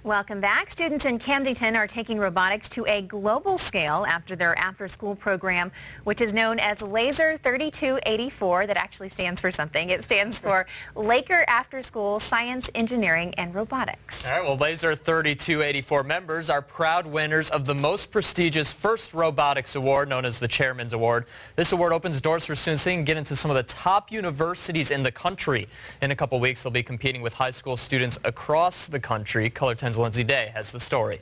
Welcome back. Students in Camdenton are taking robotics to a global scale after their after-school program, which is known as Laser 3284. That actually stands for something. It stands for Laker After School Science, Engineering, and Robotics. All right, well, Laser 3284 members are proud winners of the most prestigious First Robotics Award, known as the Chairman's Award. This award opens doors for students who can get into some of the top universities in the country. In a couple weeks, they'll be competing with high school students across the country. Color 10's Lindsay Day has the story.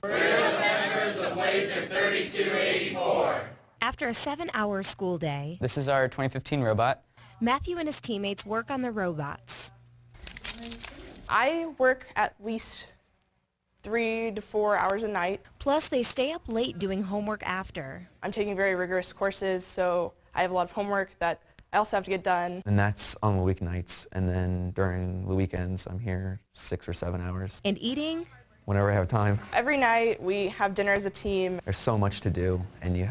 We're the members of Laser 3284. After a 7-hour school day, this is our 2015 robot. Matthew and his teammates work on the robots. I work at least 3 to 4 hours a night. Plus, they stay up late doing homework after. I'm taking very rigorous courses, so I have a lot of homework that I also have to get done. And that's on the weeknights, and then during the weekends I'm here 6 or 7 hours. And eating? Whenever I have time. Every night we have dinner as a team. There's so much to do, and you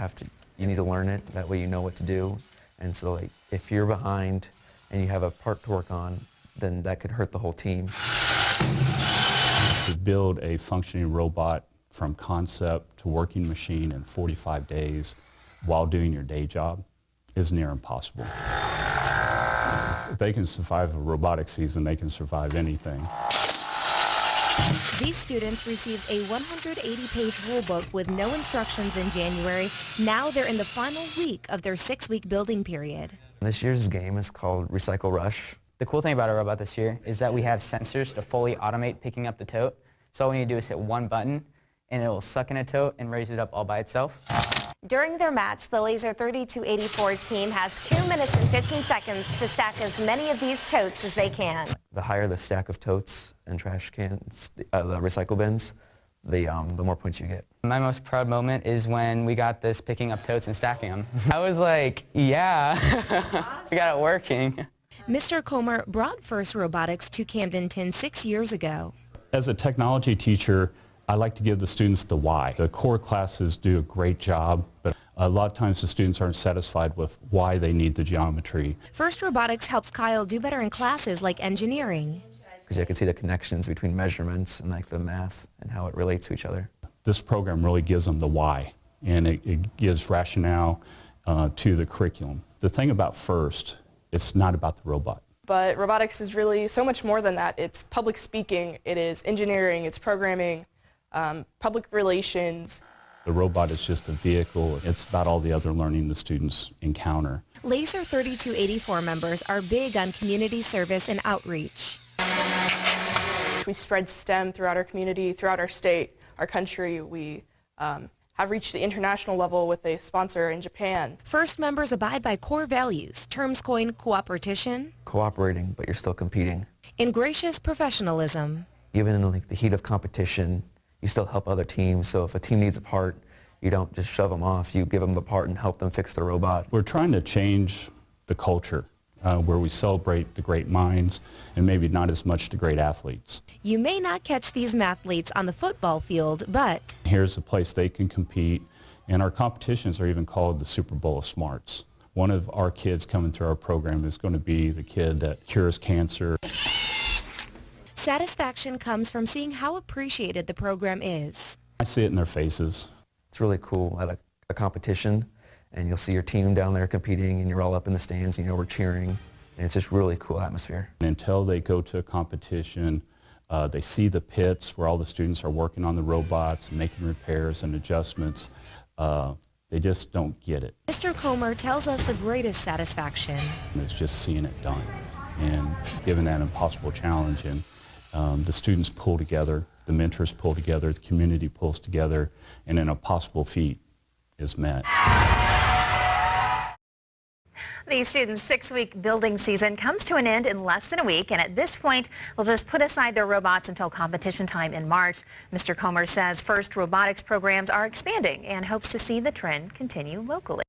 need to learn it. That way you know what to do. And so like, if you're behind and you have a part to work on, then that could hurt the whole team. To build a functioning robot from concept to working machine in 45 days while doing your day job is near impossible. If they can survive a robotic season, they can survive anything. These students received a 180-page rulebook with no instructions in January. Now they're in the final week of their 6-week building period. This year's game is called Recycle Rush. The cool thing about our robot this year is that we have sensors to fully automate picking up the tote. So all we need to do is hit one button and it will suck in a tote and raise it up all by itself. During their match, the Laser 3284 team has 2 minutes and 15 seconds to stack as many of these totes as they can. The higher the stack of totes and trash cans, the recycle bins, the more points you get. My most proud moment is when we got this picking up totes and stacking them. I was like, yeah, we got it working. Mr. Comer brought First Robotics to Camdenton 6 years ago. As a technology teacher, I like to give the students the why. The core classes do a great job, but a lot of times the students aren't satisfied with why they need the geometry. First Robotics helps Kyle do better in classes like engineering. Because you can see the connections between measurements and like the math and how it relates to each other. This program really gives them the why, and it gives rationale to the curriculum. The thing about First, it's not about the robot. But robotics is really so much more than that. It's public speaking, it is engineering, it's programming, public relations. The robot is just a vehicle. It's about all the other learning the students encounter. Laser 3284 members are big on community service and outreach. We spread STEM throughout our community, throughout our state, our country. We have reached the international level with a sponsor in Japan. First members abide by core values, terms coined cooperation, Cooperating, but you're still competing. and gracious professionalism. Even in like the heat of competition, you still help other teams. So if a team needs a part, you don't just shove them off. You give them the part and help them fix the robot. We're trying to change the culture where we celebrate the great minds and maybe not as much the great athletes. You may not catch these mathletes on the football field, but Here's a place they can compete, and our competitions are even called the Super Bowl of Smarts. One of our kids coming through our program is going to be the kid that cures cancer. satisfaction comes from seeing how appreciated the program is. I see it in their faces. It's really cool at a competition, and you'll see your team down there competing, and you're all up in the stands, and we're cheering, and it's just really cool atmosphere. And until they go to a competition, they see the pits where all the students are working on the robots, making repairs and adjustments. They just don't get it. Mr. Comer tells us the greatest satisfaction. It's just seeing it done and given that impossible challenge, and the students pull together, the mentors pull together, the community pulls together, and an impossible feat is met. The students' 6-week building season comes to an end in less than a week, and at this point, they'll just put aside their robots until competition time in March. Mr. Comer says First Robotics programs are expanding and hopes to see the trend continue locally.